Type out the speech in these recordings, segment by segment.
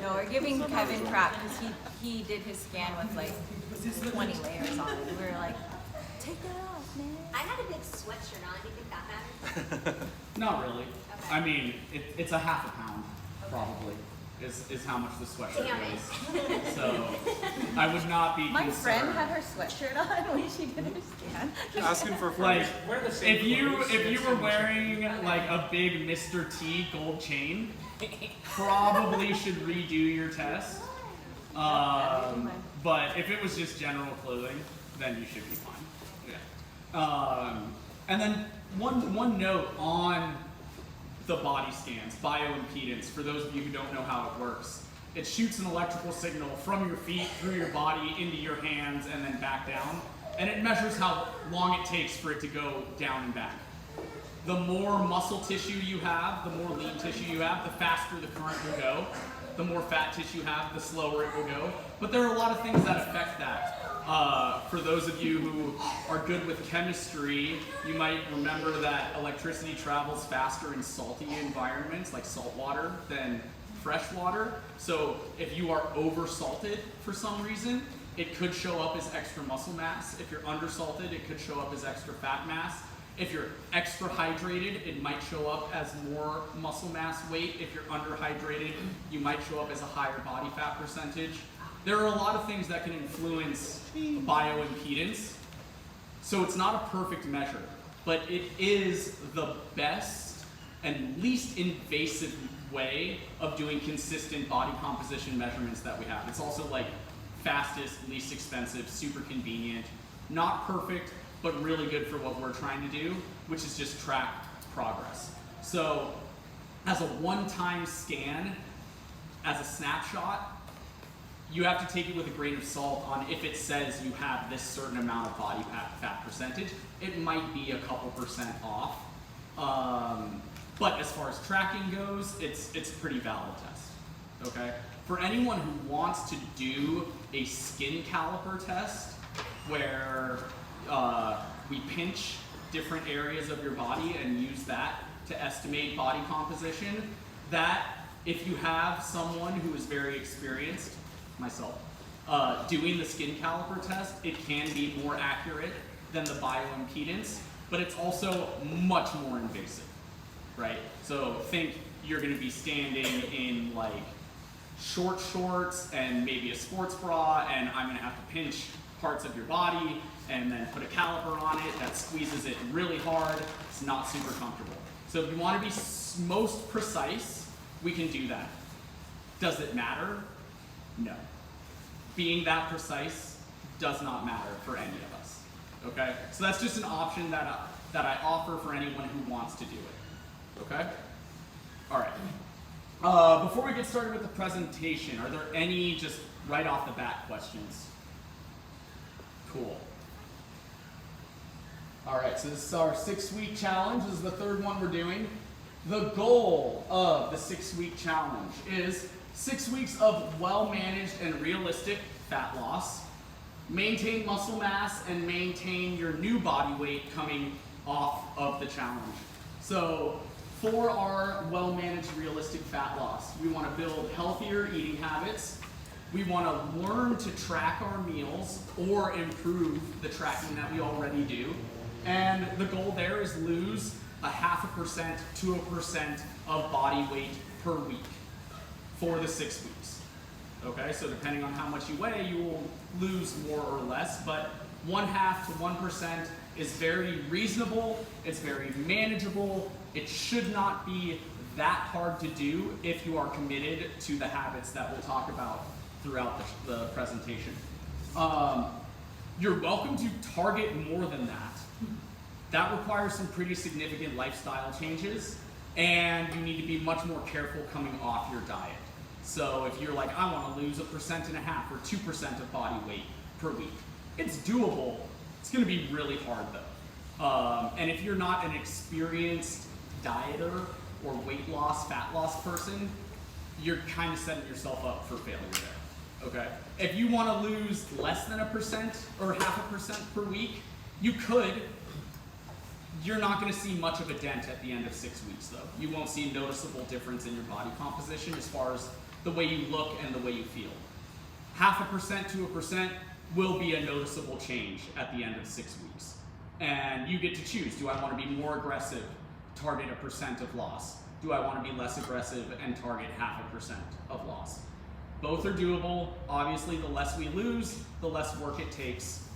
No, we're giving Kevin crap because he did his scan with like 20 layers on it. We were like, take that off, man. I had a big sweatshirt on. Do you think that matters? Not really. Okay. I mean, it's a half a pound, probably, is how much the sweatshirt Damn weighs. it. So I would not be My concerned. friend had her sweatshirt on when she did her scan. Asking for Like, friends. if you were wearing like a big Mr. T gold chain, probably should redo your test. But if it was just general clothing, then you should be fine. Yeah. And then one note on the body scans, bioimpedance, for those of you who don't know how it works. It shoots an electrical signal from your feet through your body into your hands and then back down. And it measures how long it takes for it to go down and back. The more muscle tissue you have, the more lean tissue you have, the faster the current will go. The more fat tissue you have, the slower it will go. But there are a lot of things that affect that. For those of you who are good with chemistry, you might remember that electricity travels faster in salty environments, like salt water, than fresh water. So if you are over-salted for some reason, it could show up as extra muscle mass. If you're undersalted, it could show up as extra fat mass. If you're extra hydrated, it might show up as more muscle mass weight. If you're underhydrated, you might show up as a higher body fat percentage. There are a lot of things that can influence bioimpedance. So it's not a perfect measure, but it is the best and least invasive way of doing consistent body composition measurements that we have. It's also like fastest, least expensive, super convenient, not perfect, but really good for what we're trying to do, which is just track progress. So as a one-time scan, as a snapshot, you have to take it with a grain of salt on if it says you have this certain amount of body fat percentage. It might be a couple percent off. But as far as tracking goes, it's a pretty valid test, okay? For anyone who wants to do a skin caliper test, where we pinch different areas of your body and use that to estimate body composition, that if you have someone who is very experienced, myself, doing the skin caliper test, it can be more accurate than the bioimpedance, but it's also much more invasive, right? So think you're gonna be standing in like short shorts and maybe a sports bra, and I'm gonna have to pinch parts of your body and then put a caliper on it that squeezes it really hard. It's not super comfortable. So if you wanna be most precise, we can do that. Does it matter? No. Being that precise does not matter for any of us, okay? So that's just an option that I offer for anyone who wants to do it, okay? All right. Before we get started with the presentation, are there any just right off the bat questions? Cool. All right, so this is our 6-week challenge. This is the third one we're doing. The goal of the 6-week challenge is 6 weeks of well-managed and realistic fat loss, maintain muscle mass, and maintain your new body weight coming off of the challenge. So for our well-managed realistic fat loss, we want to build healthier eating habits. We want to learn to track our meals or improve the tracking that we already do. And the goal there is lose 0.5% to 1% of body weight per week for the 6 weeks. Okay, so depending on how much you weigh, you will lose more or less, but 0.5 to 1% is very reasonable, it's very manageable. It should not be that hard to do if you are committed to the habits that we'll talk about throughout the presentation. You're welcome to target more than that. That requires some pretty significant lifestyle changes, and you need to be much more careful coming off your diet. So if you're like, I want to lose 1.5% or 2% of body weight per week, it's doable. It's going to be really hard though. And if you're not an experienced dieter or weight loss, fat loss person, you're kind of setting yourself up for failure there. Okay? If you want to lose less than 1% or 0.5% per week, you could. You're not going to see much of a dent at the end of 6 weeks though. You won't see a noticeable difference in your body composition as far as the way you look and the way you feel. 0.5% to 1% will be a noticeable change at the end of 6 weeks. And you get to choose. Do I want to be more aggressive, target 1% of loss? Do I want to be less aggressive and target 0.5% of loss? Both are doable. Obviously, the less we lose, the less work it takes,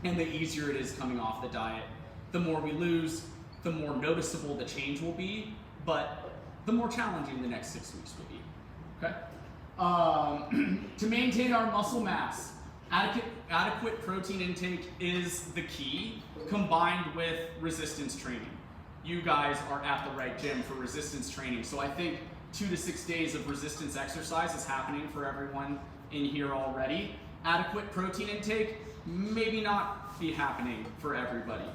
and the easier it is coming off the diet. The more we lose, the more noticeable the change will be, but the more challenging the next 6 weeks will be. Okay? To maintain our muscle mass, adequate protein intake is the key, combined with resistance training. You guys are at the right gym for resistance training, so I think 2 to 6 days of resistance exercise is happening for everyone in here already. Adequate protein intake, maybe not be happening for everybody.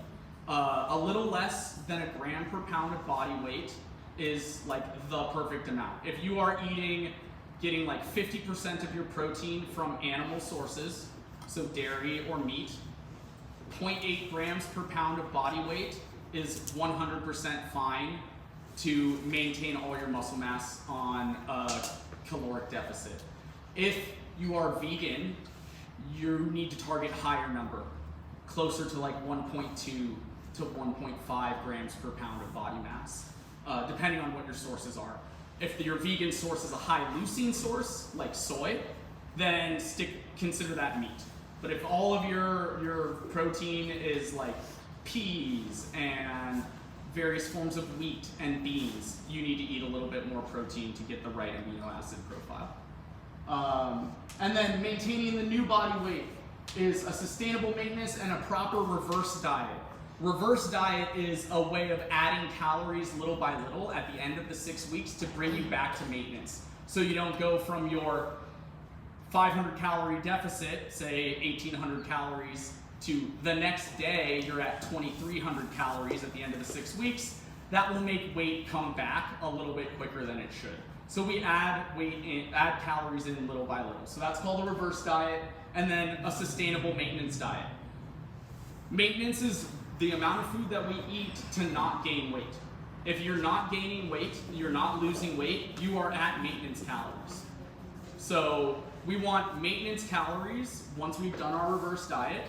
A little less than 1 gram per pound of body weight is like the perfect amount. If you are getting like 50% of your protein from animal sources, so dairy or meat, 0.8 grams per pound of body weight is 100% fine to maintain all your muscle mass on a caloric deficit. If you are vegan, you need to target higher number, closer to like 1.2 to 1.5 grams per pound of body mass, depending on what your sources are. If your vegan source is a high leucine source, like soy, then consider that meat. But if all of your protein is like peas and various forms of wheat and beans, you need to eat a little bit more protein to get the right amino acid profile. And then maintaining the new body weight is a sustainable maintenance and a proper reverse diet. Reverse diet is a way of adding calories little by little at the end of the 6 weeks to bring you back to maintenance. So you don't go from your 500 calorie deficit, say 1,800 calories, to the next day you're at 2,300 calories at the end of the 6 weeks. That will make weight come back a little bit quicker than it should. So we add calories in little by little. So that's called a reverse diet, and then a sustainable maintenance diet. Maintenance is the amount of food that we eat to not gain weight. If you're not gaining weight, you're not losing weight, you are at maintenance calories. So we want maintenance calories, once we've done our reverse diet,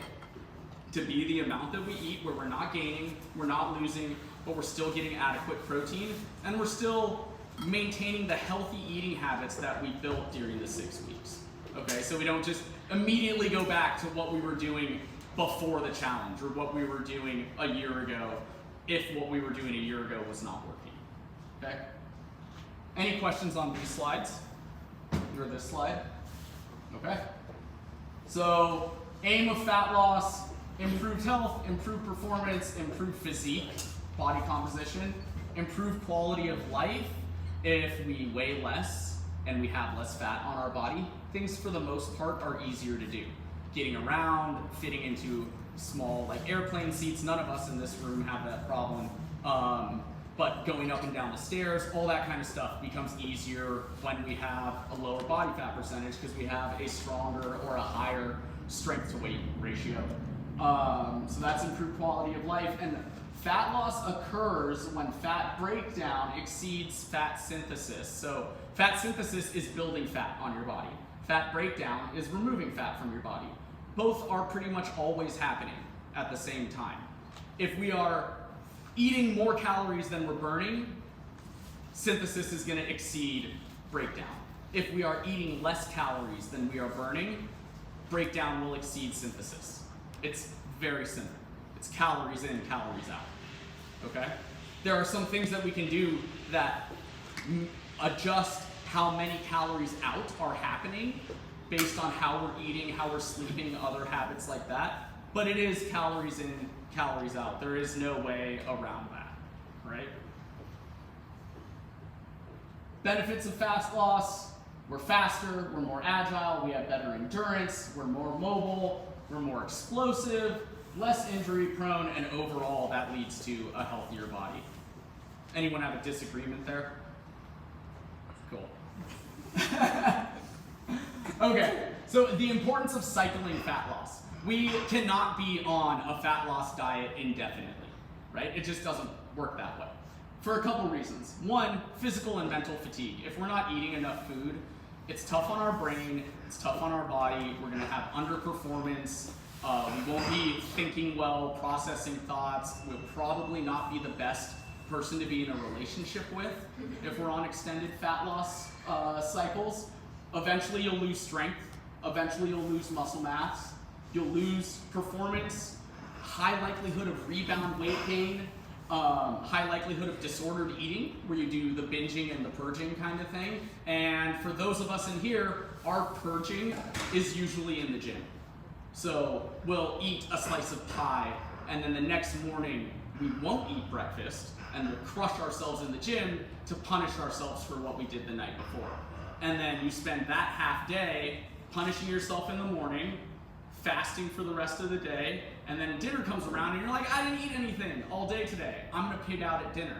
to be the amount that we eat where we're not gaining, we're not losing, but we're still getting adequate protein, and we're still maintaining the healthy eating habits that we built during the 6 weeks. Okay, so we don't just immediately go back to what we were doing before the challenge or what we were doing a year ago if what we were doing a year ago was not working. Okay? Any questions on these slides? Or this slide? Okay. So, aim of fat loss, improved health, improved performance, improved physique, body composition, improved quality of life. If we weigh less and we have less fat on our body, things for the most part are easier to do. Getting around, fitting into small like airplane seats, none of us in this room have that problem. But going up and down the stairs, all that kind of stuff becomes easier when we have a lower body fat percentage because we have a stronger or a higher strength to weight ratio. So that's improved quality of life. And fat loss occurs when fat breakdown exceeds fat synthesis. So fat synthesis is building fat on your body. Fat breakdown is removing fat from your body. Both are pretty much always happening at the same time. If we are eating more calories than we're burning, synthesis is going to exceed breakdown. If we are eating less calories than we are burning, breakdown will exceed synthesis. It's very simple. It's calories in, calories out. Okay? There are some things that we can do that adjust how many calories out are happening based on how we're eating, how we're sleeping, other habits like that. But it is calories in, calories out. There is no way around that, right? Benefits of fat loss: we're faster, we're more agile, we have better endurance, we're more mobile, we're more explosive, less injury prone, and overall that leads to a healthier body. Anyone have a disagreement there? Cool. Okay, so the importance of cycling fat loss. We cannot be on a fat loss diet indefinitely, right? It just doesn't work that way. For a couple reasons. One, physical and mental fatigue. If we're not eating enough food, It's tough on our brain, it's tough on our body, we're gonna have underperformance, we won't be thinking well, processing thoughts, we'll probably not be the best person to be in a relationship with if we're on extended fat loss cycles. Eventually you'll lose strength, eventually you'll lose muscle mass, you'll lose performance, high likelihood of rebound weight gain, high likelihood of disordered eating, where you do the binging and the purging kind of thing. And for those of us in here, our purging is usually in the gym. So we'll eat a slice of pie, and then the next morning we won't eat breakfast, and we'll crush ourselves in the gym to punish ourselves for what we did the night before. And then you spend that half day punishing yourself in the morning, fasting for the rest of the day, and then dinner comes around and you're like, I didn't eat anything all day today. I'm gonna pig out at dinner.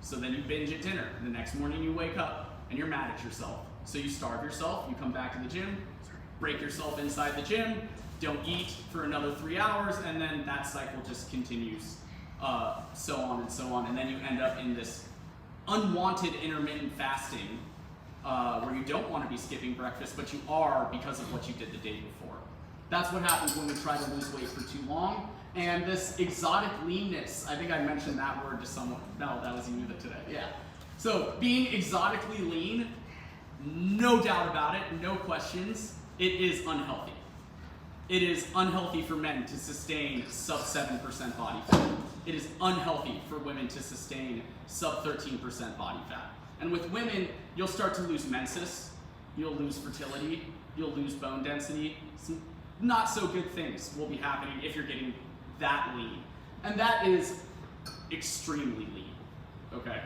So then you binge at dinner. The next morning you wake up and you're mad at yourself. So you starve yourself, you come back to the gym, break yourself inside the gym, don't eat for another 3 hours, and then that cycle just continues, so on and so on. And then you end up in this unwanted intermittent fasting where you don't want to be skipping breakfast, but you are because of what you did the day before. That's what happens when we try to lose weight for too long. And this exotic leanness, I think I mentioned that word to someone. No, that was you today. Yeah. So being exotically lean, no doubt about it, no questions, it is unhealthy. It is unhealthy for men to sustain sub 7% body fat. It is unhealthy for women to sustain sub 13% body fat. And with women, you'll start to lose menses, you'll lose fertility, you'll lose bone density. Some not so good things will be happening if you're getting that lean. And that is extremely lean, okay?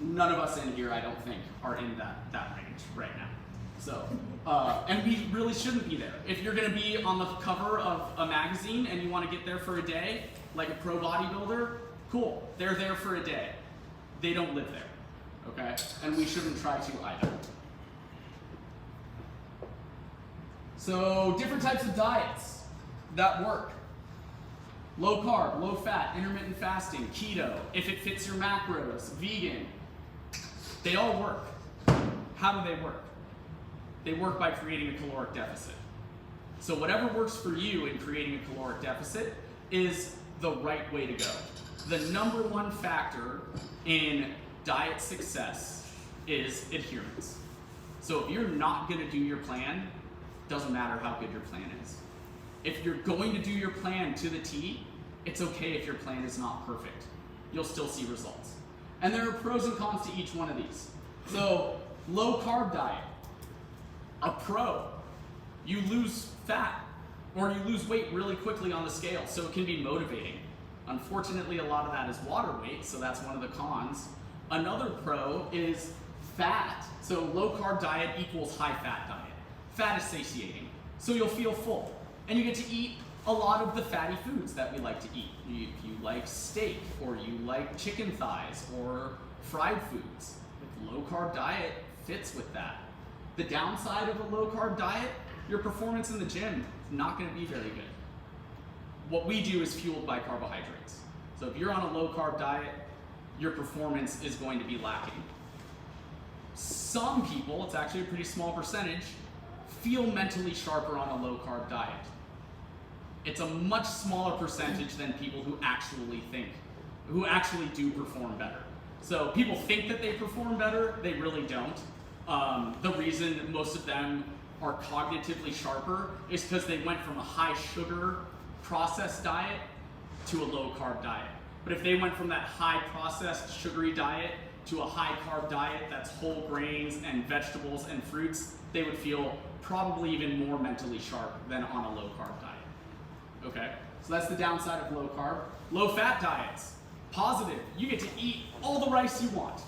None of us in here, I don't think, are in that range right now. So, and we really shouldn't be there. If you're gonna be on the cover of a magazine and you wanna get there for a day, like a pro bodybuilder, cool, they're there for a day. They don't live there, okay? And we shouldn't try to either. So, different types of diets that work. Low carb, low fat, intermittent fasting, keto, if it fits your macros, vegan. They all work. How do they work? They work by creating a caloric deficit. So whatever works for you in creating a caloric deficit is the right way to go. The number one factor in diet success is adherence. So if you're not gonna do your plan, doesn't matter how good your plan is. If you're going to do your plan to the T, it's okay if your plan is not perfect. You'll still see results. And there are pros and cons to each one of these. So low carb diet. A pro, you lose fat or you lose weight really quickly on the scale, so it can be motivating. Unfortunately, a lot of that is water weight, so that's one of the cons. Another pro is fat. So low carb diet equals high fat diet. Fat is satiating, so you'll feel full. And you get to eat a lot of the fatty foods that we like to eat. If you like steak, or you like chicken thighs, or fried foods, the low carb diet fits with that. The downside of a low carb diet, your performance in the gym is not going to be very good. What we do is fueled by carbohydrates. So if you're on a low carb diet, your performance is going to be lacking. Some people, it's actually a pretty small percentage, feel mentally sharper on a low carb diet. It's a much smaller percentage than people who actually do perform better. So people think that they perform better, they really don't. The reason most of them are cognitively sharper is because they went from a high sugar processed diet to a low carb diet. But if they went from that high processed sugary diet to a high carb diet that's whole grains and vegetables and fruits, they would feel probably even more mentally sharp than on a low carb diet. Okay, so that's the downside of low carb. Low fat diets, positive. You get to eat all the rice you want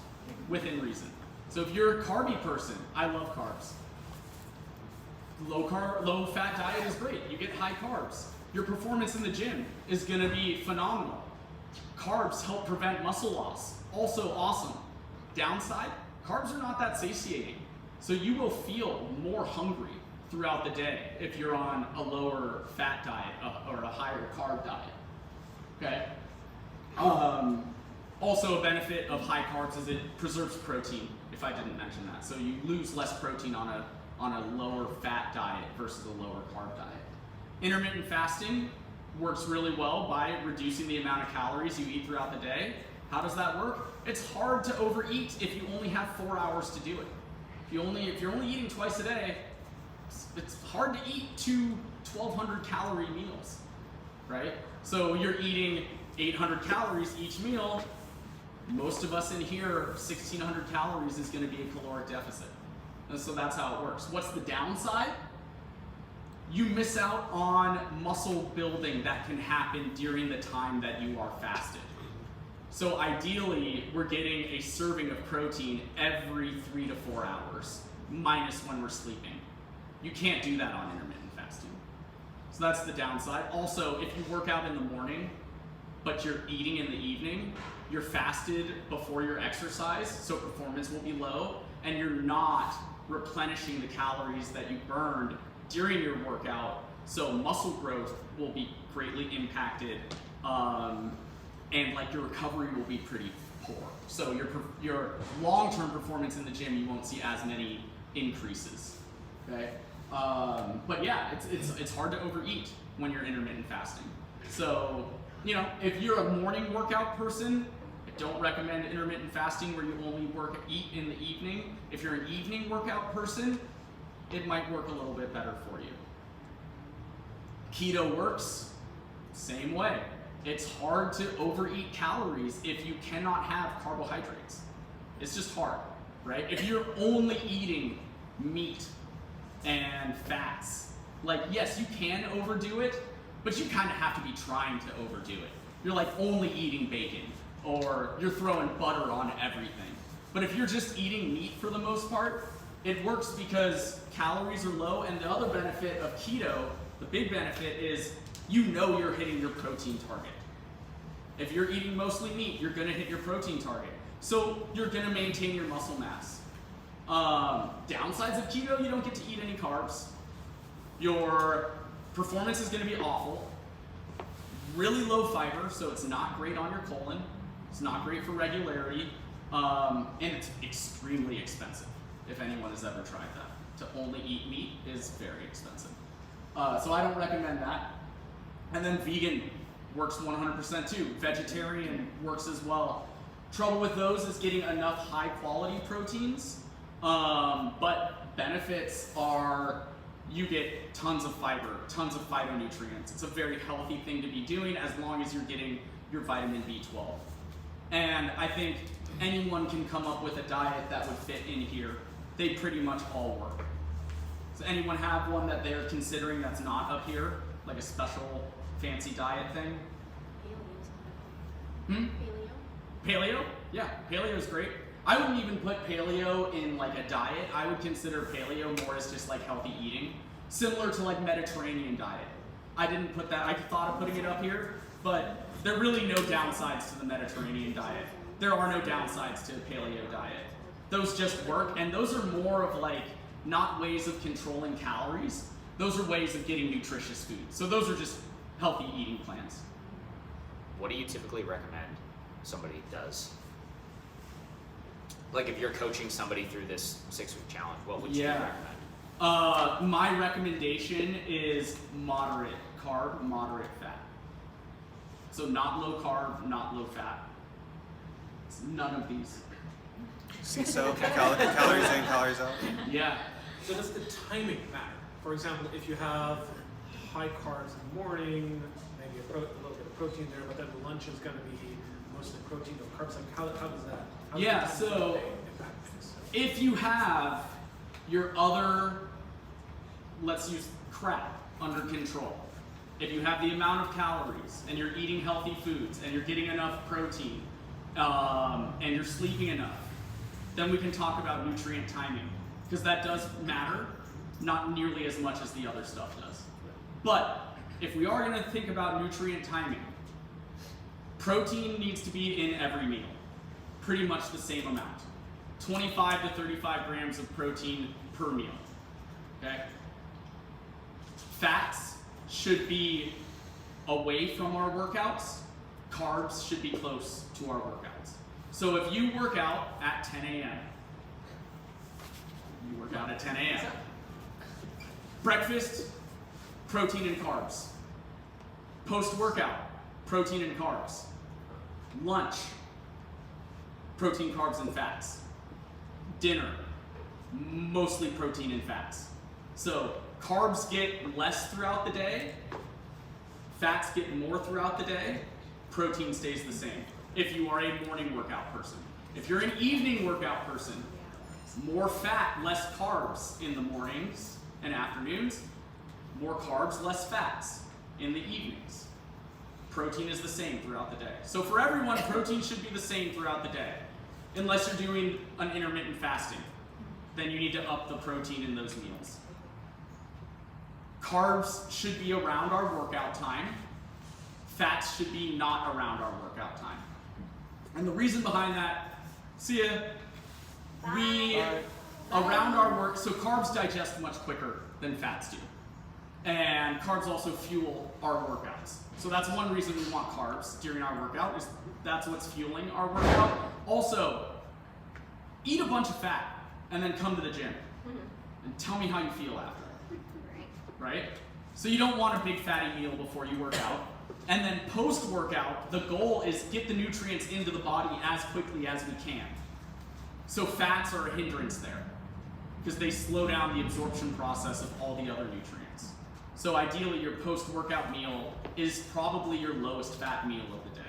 within reason. So if you're a carby person, I love carbs. Low fat diet is great. You get high carbs. Your performance in the gym is gonna be phenomenal. Carbs help prevent muscle loss. Also awesome. Downside, carbs are not that satiating. So you will feel more hungry throughout the day if you're on a lower fat diet or a higher carb diet, okay? Also a benefit of high carbs is it preserves protein. if I didn't mention that. So you lose less protein on a lower fat diet versus a lower carb diet. Intermittent fasting works really well by reducing the amount of calories you eat throughout the day. How does that work? It's hard to overeat if you only have 4 hours to do it. If you're only eating twice a day, it's hard to eat 2 1,200 calorie meals, right? So you're eating 800 calories each meal. Most of us in here, 1,600 calories is going to be a caloric deficit. And so that's how it works. What's the downside? You miss out on muscle building that can happen during the time that you are fasted. So ideally, we're getting a serving of protein every 3 to 4 hours, minus when we're sleeping. You can't do that on intermittent fasting. So that's the downside. Also, if you work out in the morning, but you're eating in the evening, you're fasted before your exercise, so performance will be low, and you're not replenishing the calories that you burned during your workout, so muscle growth will be greatly impacted, and like your recovery will be pretty poor. So your long-term performance in the gym, you won't see as many increases. Okay, but yeah, it's hard to overeat when you're intermittent fasting. So if you're a morning workout person, I don't recommend intermittent fasting where you only eat in the evening. If you're an evening workout person, it might work a little bit better for you. Keto works, same way. It's hard to overeat calories if you cannot have carbohydrates. It's just hard, right? If you're only eating meat and fats, like yes, you can overdo it, but you kind of have to be trying to overdo it. You're like only eating bacon, or you're throwing butter on everything. But if you're just eating meat for the most part, it works because calories are low, and the other benefit of keto, the big benefit is you're hitting your protein target. If you're eating mostly meat, you're gonna hit your protein target. So you're gonna maintain your muscle mass. Downsides of keto, you don't get to eat any carbs. Your performance is gonna be awful. Really low fiber, so it's not great on your colon. It's not great for regularity, and it's extremely expensive. If anyone has ever tried that, to only eat meat is very expensive. So I don't recommend that. And then vegan works 100% too. Vegetarian works as well. Trouble with those is getting enough high quality proteins, but benefits are you get tons of fiber, tons of phytonutrients. It's a very healthy thing to be doing as long as you're getting your vitamin B12. And I think anyone can come up with a diet that would fit in here. They pretty much all work. Does anyone have one that they're considering that's not up here, like a special fancy diet thing? Paleo? Yeah, paleo is great. I wouldn't even put paleo in like a diet. I would consider paleo more as just like healthy eating, similar to like Mediterranean diet. I didn't put that, I thought of putting it up here, but there are really no downsides to the Mediterranean diet. There are no downsides to a paleo diet. Those just work, and those are more of like, not ways of controlling calories. Those are ways of getting nutritious food. So those are just healthy eating plans. What do you typically recommend somebody does? Like if you're coaching somebody through this 6-week challenge, what would you recommend? My recommendation is moderate carb, moderate fat. So not low carb, not low fat. It's none of these. So calories in, calories out. Yeah. So does the timing matter? For example, if you have high carbs in the morning, maybe a little bit of protein there, but then lunch is going to be mostly protein, no carbs. Like how does that? How does so impact things? if you have your other, let's use crap, under control, if you have the amount of calories and you're eating healthy foods and you're getting enough protein and you're sleeping enough, then we can talk about nutrient timing, because that does matter, not nearly as much as the other stuff does. But if we are going to think about nutrient timing, protein needs to be in every meal, pretty much the same amount, 25 to 35 grams of protein per meal. Okay? Fats should be away from our workouts. Carbs should be close to our workouts. So if you work out at 10 a.m., Workout at 10 a.m. Breakfast, protein and carbs. Post-workout, protein and carbs. Lunch, protein, carbs, and fats. Dinner, mostly protein and fats. So carbs get less throughout the day, fats get more throughout the day, protein stays the same. If you are a morning workout person. If you're an evening workout person, more fat, less carbs in the mornings and afternoons, more carbs, less fats in the evenings. Protein is the same throughout the day. So for everyone, protein should be the same throughout the day, unless you're doing an intermittent fasting. Then you need to up the protein in those meals. Carbs should be around our workout time. Fats should be not around our workout time. And the reason behind that, see ya. Around our work, so carbs digest much quicker than fats do. And carbs also fuel our workouts. So that's one reason we want carbs during our workout, is that's what's fueling our workout. Also, eat a bunch of fat and then come to the gym and tell me how you feel after. Right? So you don't want a big fatty meal before you work out. And then post-workout, the goal is get the nutrients into the body as quickly as we can. So fats are a hindrance there, because they slow down the absorption process of all the other nutrients. So ideally, your post-workout meal is probably your lowest fat meal of the day,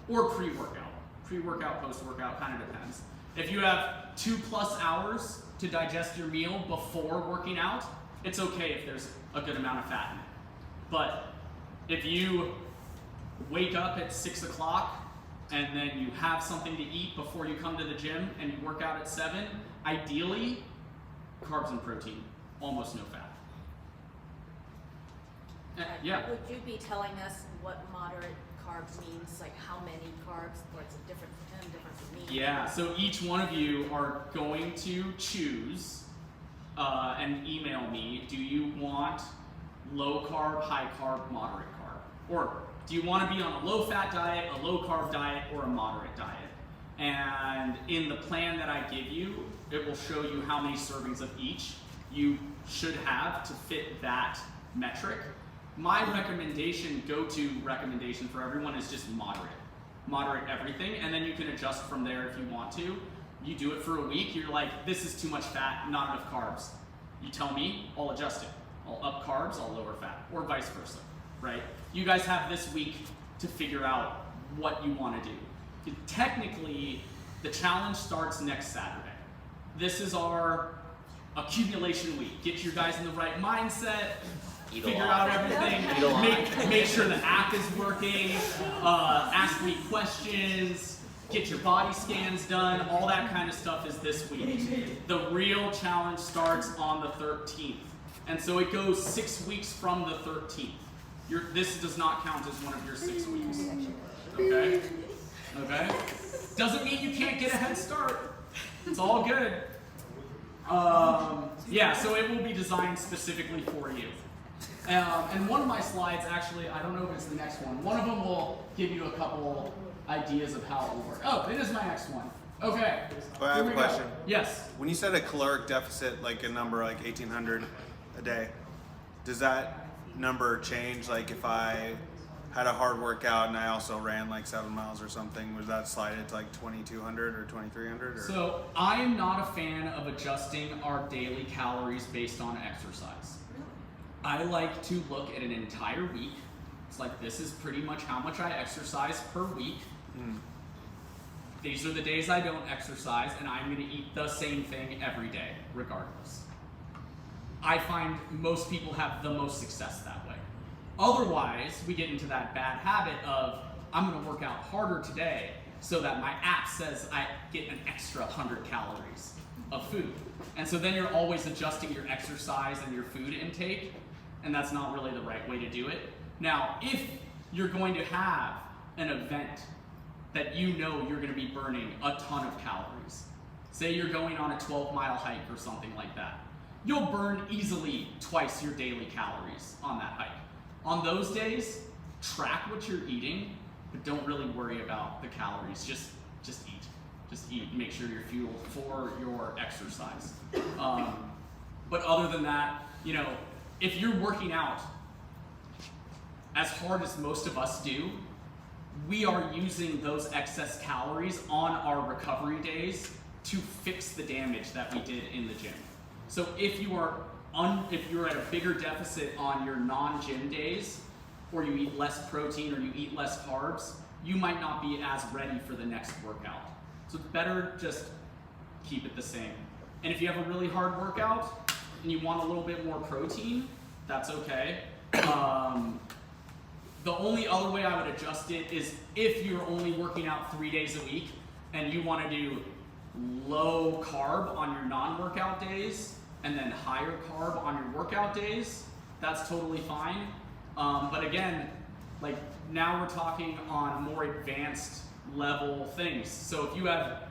or pre-workout. Pre-workout, post-workout, kind of depends. If you have 2+ hours to digest your meal before working out, it's okay if there's a good amount of fat in it. But if you wake up at 6 o'clock and then you have something to eat before you come to the gym and you work out at 7, ideally, carbs and protein, almost no fat. Yeah. Would you be telling us what moderate carbs means, like how many carbs, or it's a different for him, different for me? Yeah, so each one of you are going to choose and email me, do you want low carb, high carb, moderate carb? Or do you want to be on a low fat diet, a low carb diet, or a moderate diet? And in the plan that I give you, it will show you how many servings of each you should have to fit that metric. My recommendation, go-to recommendation for everyone is just moderate. Moderate everything, and then you can adjust from there if you want to. You do it for a week, you're like, this is too much fat, not enough carbs. You tell me, I'll adjust it. I'll up carbs, I'll lower fat, or vice versa, right? You guys have this week to figure out what you want to do. Technically, the challenge starts next Saturday. This is our accumulation week. Get you guys in the right mindset, figure out everything, make sure the app is working, ask me questions, get your body scans done, all that kind of stuff is this week. The real challenge starts on the 13th. And so it goes 6 weeks from the 13th. This does not count as one of your 6 weeks. Okay? Okay? Doesn't mean you can't get a head start. It's all good. Yeah, so it will be designed specifically for you. And one of my slides, actually, I don't know if it's the next one. One of them will give you a couple ideas of how it will work. Oh, it is my next one. Okay. Well, I have a question. Yes. When you said a caloric deficit, like a number like 1,800 a day, does that number change? Like if I had a hard workout and I also ran like 7 miles or something, would that slide it to like 2,200 or 2,300? So I am not a fan of adjusting our daily calories based on exercise. I like to look at an entire week. It's like, this is pretty much how much I exercise per week. These are the days I don't exercise, and I'm going to eat the same thing every day, regardless. I find most people have the most success that way. Otherwise, we get into that bad habit of, I'm going to work out harder today so that my app says I get an extra 100 calories of food. And so then you're always adjusting your exercise and your food intake, and that's not really the right way to do it. Now, if you're going to have an event that you know you're going to be burning a ton of calories, say you're going on a 12-mile hike or something like that, you'll burn easily twice your daily calories on that hike. On those days, track what you're eating, but don't really worry about the calories. Just eat. Just eat. Make sure you're fueled for your exercise. But other than that, you know, if you're working out as hard as most of us do, we are using those excess calories on our recovery days to fix the damage that we did in the gym. So if you're at a bigger deficit on your non-gym days, or you eat less protein or you eat less carbs, you might not be as ready for the next workout. So it's better just keep it the same. And if you have a really hard workout and you want a little bit more protein, that's okay. The only other way I would adjust it is if you're only working out 3 days a week and you want to do low carb on your non-workout days and then higher carb on your workout days, that's totally fine. But again, like now we're talking on more advanced level things. So if you have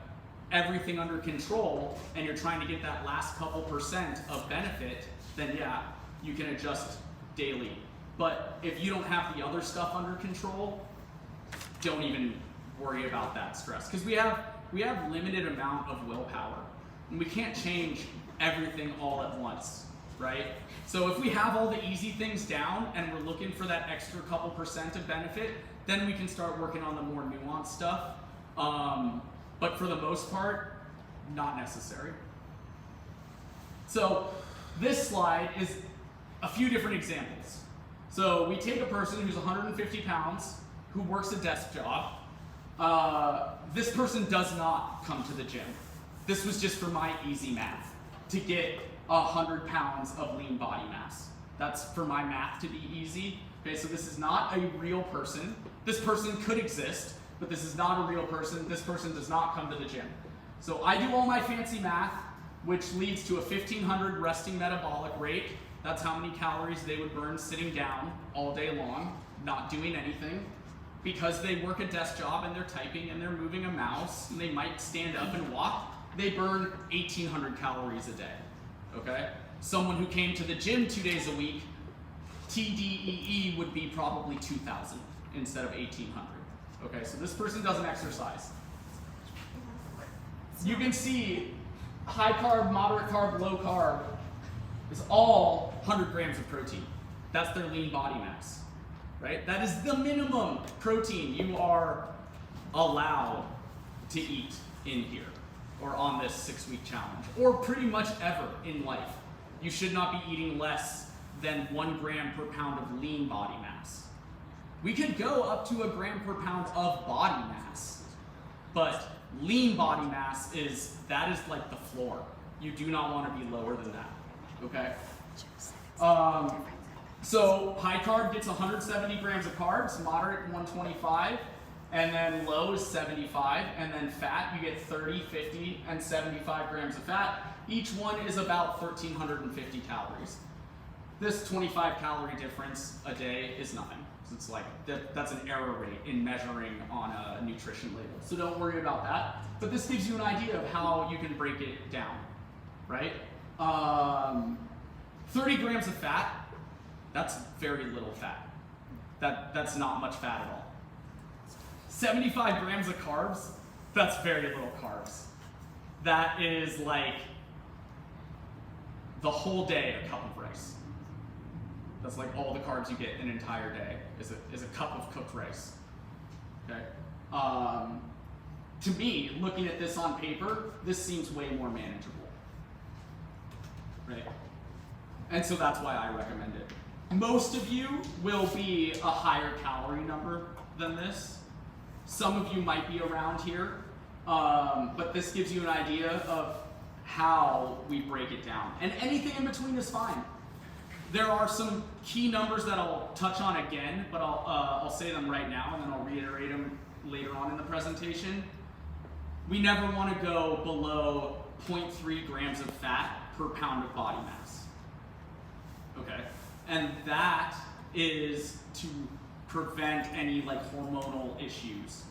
everything under control and you're trying to get that last couple percent of benefit, then yeah, you can adjust daily. But if you don't have the other stuff under control, don't even worry about that stress. Because we have limited amount of willpower. And we can't change everything all at once, right? So if we have all the easy things down and we're looking for that extra couple percent of benefit, then we can start working on the more nuanced stuff. But for the most part, not necessary. So this slide is a few different examples. So we take a person who's 150 pounds, who works a desk job. This person does not come to the gym. This was just for my easy math, to get 100 pounds of lean body mass. That's for my math to be easy. Okay, so this is not a real person. This person could exist, but this is not a real person. This person does not come to the gym. So I do all my fancy math, which leads to a 1500 resting metabolic rate. That's how many calories they would burn sitting down all day long, not doing anything. Because they work a desk job and they're typing and they're moving a mouse and they might stand up and walk, they burn 1800 calories a day, okay? Someone who came to the gym 2 days a week, TDEE would be probably 2000 instead of 1800, okay? So this person doesn't exercise. You can see high carb, moderate carb, low carb is all 100 grams of protein. That's their lean body mass, right? That is the minimum protein you are allowed to eat in here or on this 6-week challenge, or pretty much ever in life. You should not be eating less than 1 gram per pound of lean body mass. We could go up to 1 gram per pound of body mass, but lean body mass is like the floor. You do not want to be lower than that, okay? So high carb gets 170 grams of carbs, moderate 125, and then low is 75, and then fat, you get 30, 50, and 75 grams of fat. Each one is about 1,350 calories. This 25 calorie difference a day is nothing. So it's like, that's an error rate in measuring on a nutrition label. So don't worry about that. But this gives you an idea of how you can break it down, right? 30 grams of fat, that's very little fat. That's not much fat at all. 75 grams of carbs, that's very little carbs. That is like the whole day a cup of rice. That's like all the carbs you get an entire day is a cup of cooked rice. Okay. To me, looking at this on paper, this seems way more manageable. Right? And so that's why I recommend it. Most of you will be a higher calorie number than this. Some of you might be around here, but this gives you an idea of how we break it down. And anything in between is fine. There are some key numbers that I'll touch on again, but I'll say them right now and then I'll reiterate them later on in the presentation. We never want to go below 0.3 grams of fat per pound of body mass. Okay? And that is to prevent any like hormonal issues,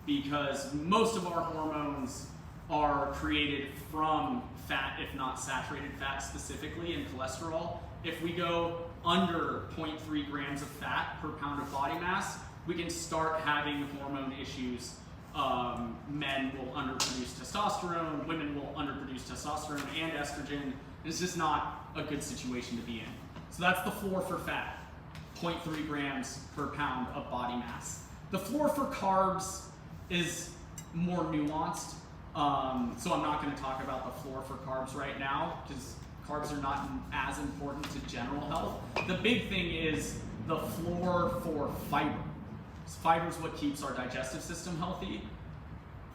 because most of our hormones are created from fat, if not saturated fat specifically, and cholesterol. If we go under 0.3 grams of fat per pound of body mass, we can start having hormone issues. Men will underproduce testosterone, women will underproduce testosterone and estrogen, It's just not a good situation to be in. So that's the floor for fat, 0.3 grams per pound of body mass. The floor for carbs is more nuanced. So I'm not going to talk about the floor for carbs right now because carbs are not as important to general health. The big thing is the floor for fiber. Fiber is what keeps our digestive system healthy.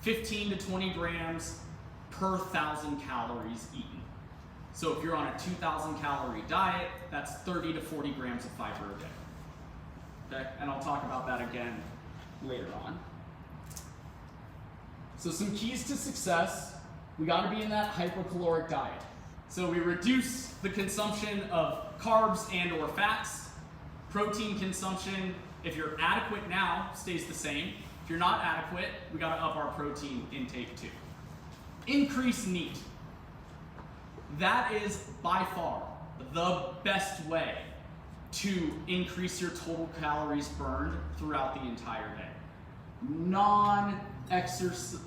15 to 20 grams per 1,000 calories eaten. So if you're on a 2,000 calorie diet, that's 30 to 40 grams of fiber a day. Okay, and I'll talk about that again later on. So some keys to success, we gotta be in that hypocaloric diet. So we reduce the consumption of carbs and or fats. Protein consumption, if you're adequate now, stays the same. If you're not adequate, we gotta up our protein intake too. Increase NEAT. That is by far the best way to increase your total calories burned throughout the entire day. Non-exercise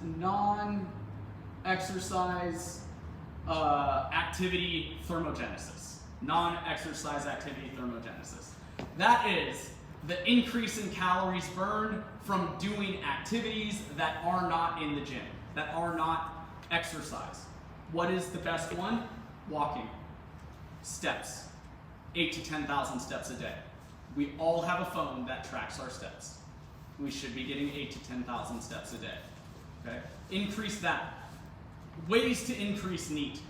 activity thermogenesis. Non-exercise activity thermogenesis. That is the increase in calories burned from doing activities that are not in the gym, that are not exercise. What is the best one? Walking. Steps. 8 to 10,000 steps a day. We all have a phone that tracks our steps. We should be getting 8 to 10,000 steps a day. Okay? Increase that. Ways to increase NEAT.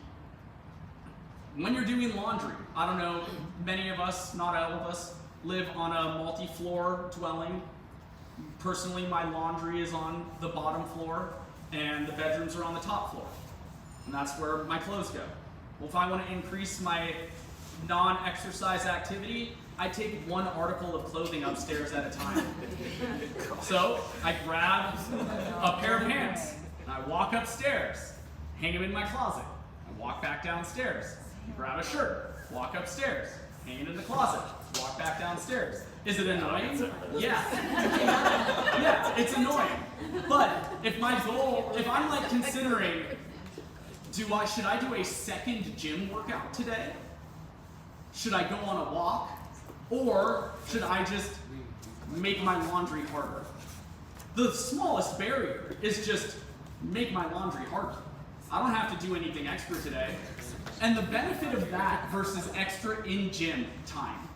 When you're doing laundry, I don't know, many of us, not all of us, live on a multi-floor dwelling. Personally, my laundry is on the bottom floor and the bedrooms are on the top floor. And that's where my clothes go. Well, if I want to increase my non-exercise activity, I take one article of clothing upstairs at a time. So I grab a pair of pants and I walk upstairs, hang them in my closet. I walk back downstairs, grab a shirt, walk upstairs, hang it in the closet, walk back downstairs. Is it annoying? Yeah. Yeah, it's annoying. But if my goal, if I'm like considering, should I do a second gym workout today? Should I go on a walk? Or should I just make my laundry harder? The smallest barrier is just make my laundry harder. I don't have to do anything extra today. And the benefit of that versus extra in-gym time.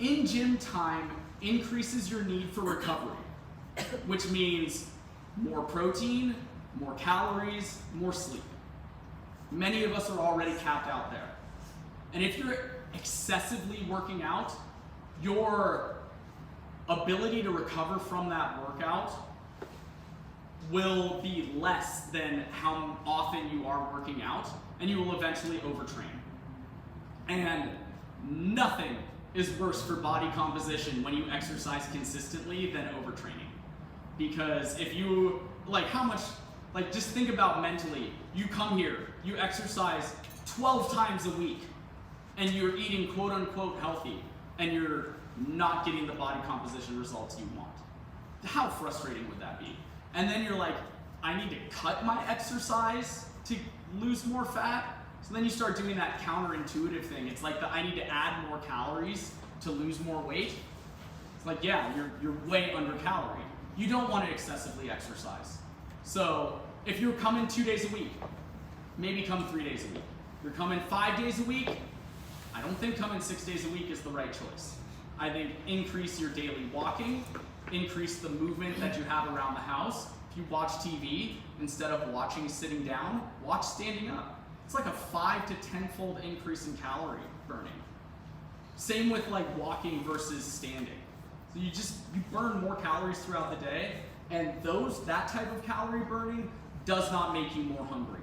In-gym time increases your need for recovery, which means more protein, more calories, more sleep. Many of us are already capped out there. And if you're excessively working out, your ability to recover from that workout will be less than how often you are working out, and you will eventually overtrain. And nothing is worse for body composition when you exercise consistently than overtraining. Because if you, just think about mentally, you come here, you exercise 12 times a week, and you're eating quote unquote healthy, and you're not getting the body composition results you want. How frustrating would that be? And then you're like, I need to cut my exercise to lose more fat. So then you start doing that counterintuitive thing. It's like I need to add more calories to lose more weight. It's like, yeah, you're way under calorie. You don't want to excessively exercise. So if you're coming 2 days a week, maybe come 3 days a week. If you're coming 5 days a week, I don't think coming 6 days a week is the right choice. I think increase your daily walking, increase the movement that you have around the house. If you watch TV, instead of watching sitting down, watch standing up. It's like a 5 to 10-fold increase in calorie burning. Same with like walking versus standing. So you burn more calories throughout the day, and that type of calorie burning does not make you more hungry.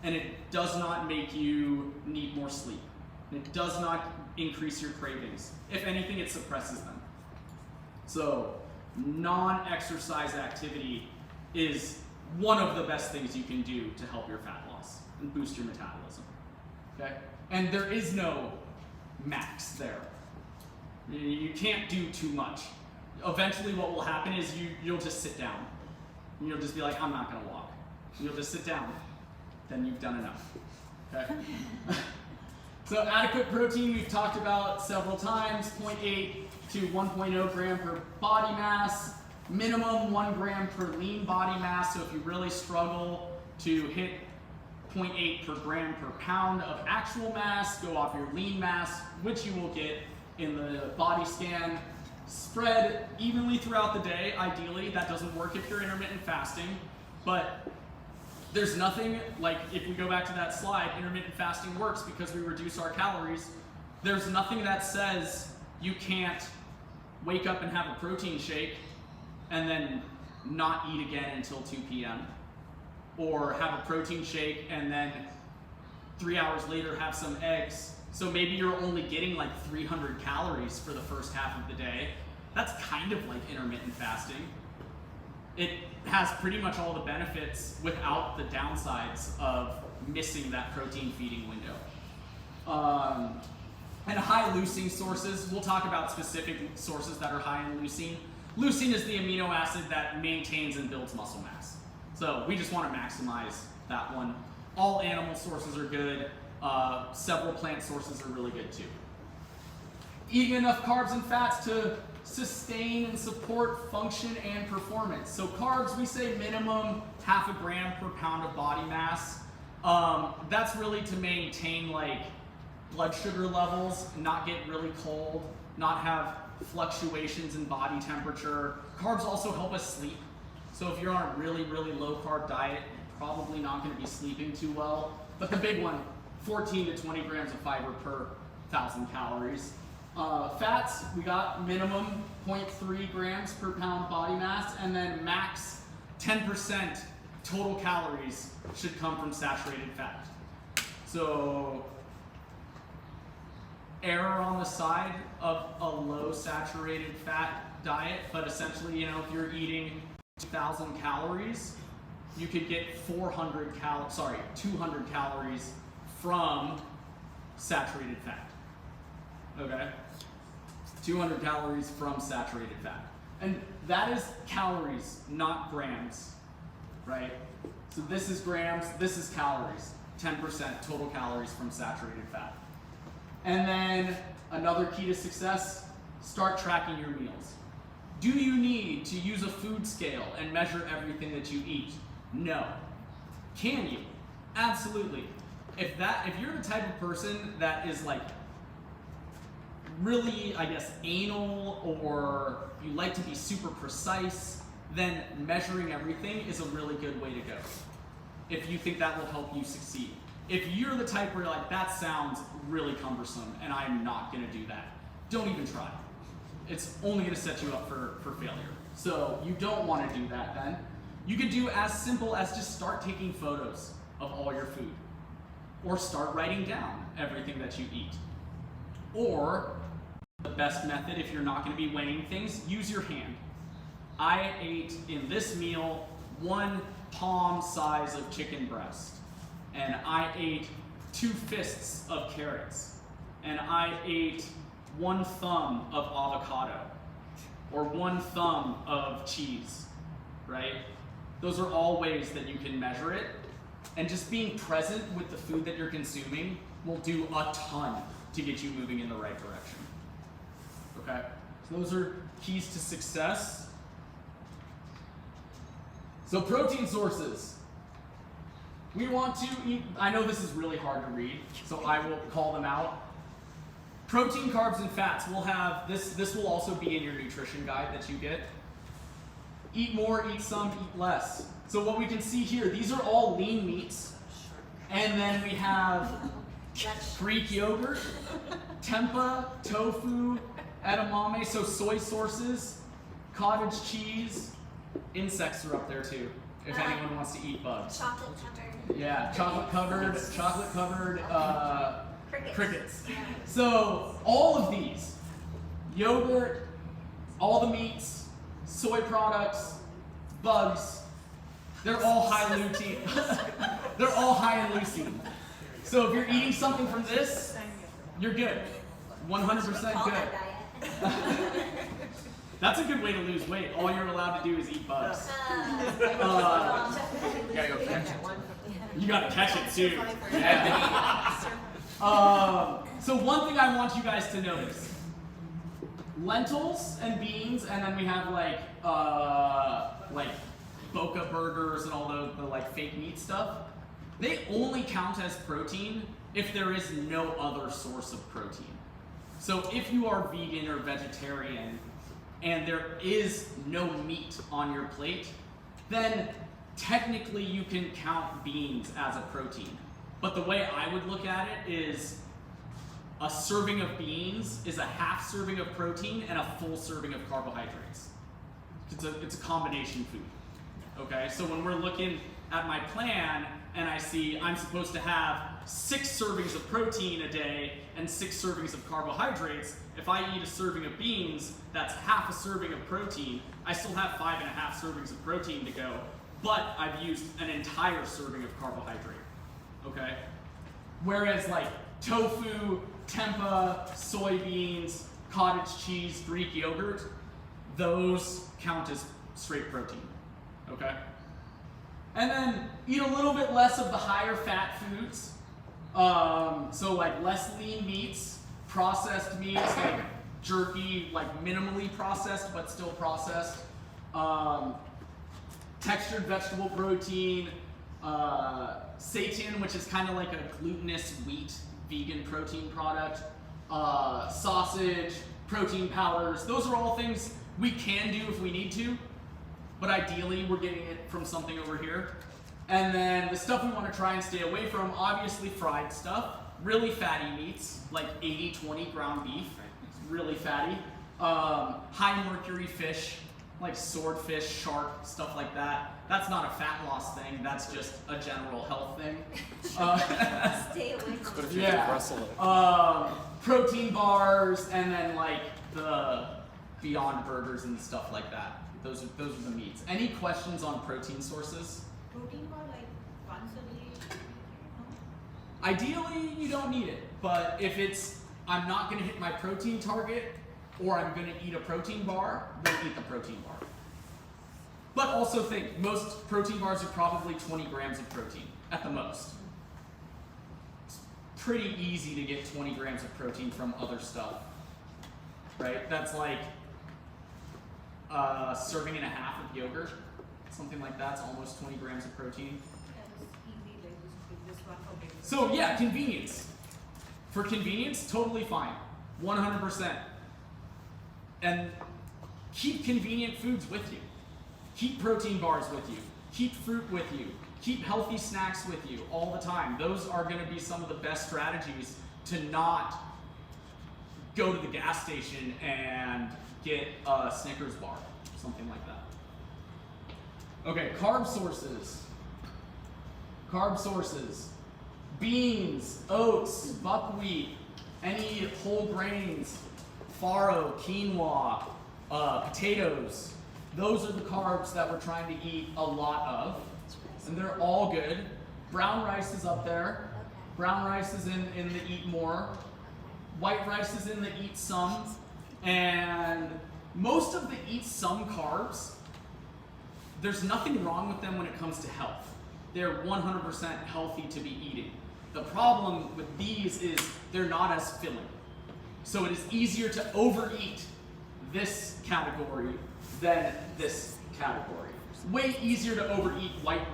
And it does not make you need more sleep. And it does not increase your cravings. If anything, it suppresses them. So non-exercise activity is one of the best things you can do to help your fat loss and boost your metabolism. Okay? And there is no max there. You can't do too much. Eventually what will happen is you'll just sit down. And you'll just be like, I'm not gonna walk. And you'll just sit down. Then you've done enough. Okay. So adequate protein we've talked about several times, 0.8 to 1.0 gram per body mass, minimum 1 gram per lean body mass. So if you really struggle to hit 0.8 per gram per pound of actual mass, go off your lean mass, which you will get in the body scan. Spread evenly throughout the day, ideally. That doesn't work if you're intermittent fasting, but there's nothing, like if we go back to that slide, intermittent fasting works because we reduce our calories. There's nothing that says you can't wake up and have a protein shake and then not eat again until 2 p.m. or have a protein shake and then 3 hours later have some eggs. So maybe you're only getting like 300 calories for the first half of the day. That's kind of like intermittent fasting. It has pretty much all the benefits without the downsides of missing that protein feeding window. And high leucine sources, we'll talk about specific sources that are high in leucine. Leucine is the amino acid that maintains and builds muscle mass. So we just want to maximize that one. All animal sources are good. Several plant sources are really good too. Eating enough carbs and fats to sustain and support function and performance. So carbs, we say minimum 0.5 gram per pound of body mass. That's really to maintain like blood sugar levels, not get really cold, not have fluctuations in body temperature. Carbs also help us sleep. So if you're on a really, really low carb diet, you're probably not going to be sleeping too well. But the big one, 14 to 20 grams of fiber per 1,000 calories. Fats, we got minimum 0.3 grams per pound body mass, and then max 10% total calories should come from saturated fat. So error on the side of a low saturated fat diet, but essentially, you know, if you're eating 2,000 calories, you could get 200 calories from saturated fat. Okay? 200 calories from saturated fat. And that is calories, not grams, right? So this is grams, this is calories. 10% total calories from saturated fat. And then another key to success, start tracking your meals. Do you need to use a food scale and measure everything that you eat? No. Can you? Absolutely. If you're the type of person that is like really, I guess, anal, or you like to be super precise, then measuring everything is a really good way to go. If you think that will help you succeed. If you're the type where you're like, that sounds really cumbersome and I'm not gonna do that, don't even try. It's only gonna set you up for failure. So you don't wanna do that then. You could do as simple as just start taking photos of all your food. Or start writing down everything that you eat. Or, the best method if you're not gonna be weighing things, use your hand. I ate in this meal 1 palm size of chicken breast. And I ate 2 fists of carrots. And I ate 1 thumb of avocado. Or 1 thumb of cheese, right? Those are all ways that you can measure it. And just being present with the food that you're consuming will do a ton to get you moving in the right direction. Okay? So those are keys to success. So protein sources. We want to eat, I know this is really hard to read, so I will call them out. Protein, carbs, and fats. We'll have, this will also be in your nutrition guide that you get. Eat more, eat some, eat less. So what we can see here, these are all lean meats. And then we have Greek yogurt, tempeh, tofu, edamame, so soy sources, cottage cheese, insects are up there too, if anyone wants to eat bugs. Chocolate covered. Yeah, chocolate covered crickets. Yeah. So all of these, yogurt, all the meats, soy products, bugs, they're all high in leucine. They're all high in leucine. So if you're eating something from this, you're good. 100% All good. that diet. That's a good way to lose weight. All you're allowed to do is eat bugs. You gotta go fetch it. You gotta catch it too. Survivor. Yeah. So one thing I want you guys to notice: lentils and beans, and then we have like Boca burgers and all the like fake meat stuff. They only count as protein if there is no other source of protein. So if you are vegan or vegetarian and there is no meat on your plate, then technically you can count beans as a protein. But the way I would look at it is a serving of beans is a half serving of protein and a full serving of carbohydrates. It's a combination food. Okay, so when we're looking at my plan and I see I'm supposed to have 6 servings of protein a day and 6 servings of carbohydrates, if I eat a serving of beans, that's half a serving of protein. I still have 5.5 servings of protein to go, but I've used an entire serving of carbohydrate. Okay? Whereas like tofu, tempeh, soybeans, cottage cheese, Greek yogurt, those count as straight protein. Okay? And then eat a little bit less of the higher fat foods. So like less lean meats, processed meats like jerky, like minimally processed but still processed. Textured vegetable protein, seitan, which is kind of like a glutinous wheat vegan protein product, sausage, protein powders. Those are all things we can do if we need to, but ideally we're getting it from something over here. And then the stuff we want to try and stay away from, obviously fried stuff, really fatty meats, like 80-20 ground beef, really fatty. High mercury fish, like swordfish, shark, stuff like that. That's not a fat loss thing, that's just a general health thing. Stay away from But if you Yeah. can wrestle it. Protein bars, and then like the Beyond Burgers and stuff like that. Those are the meats. Any questions on protein sources? Protein bar like once a day? No? Ideally, you don't need it, but if it's, I'm not gonna hit my protein target, or I'm gonna eat a protein bar, then eat the protein bar. But also think, most protein bars are probably 20 grams of protein, at the most. It's pretty easy to get 20 grams of protein from other stuff, right? That's like a serving and a half of yogurt, something like that's almost 20 grams of protein. Yeah, it's easy, like this one for breakfast. So yeah, convenience. For convenience, totally fine, 100%. And keep convenient foods with you. Keep protein bars with you. Keep fruit with you. Keep healthy snacks with you all the time. Those are gonna be some of the best strategies to not go to the gas station and get a Snickers bar, something like that. Okay, carb sources. Carb sources. Beans, oats, buckwheat, any whole grains, farro, quinoa, potatoes. Those are the carbs that we're trying to eat a lot of, and they're all good. Brown rice is up there. Brown rice is in the eat more. White rice is in the eat some. And most of the eat some carbs, there's nothing wrong with them when it comes to health. They're 100% healthy to be eating. The problem with these is they're not as filling. So it is easier to overeat this category than this category. Way easier to overeat white rice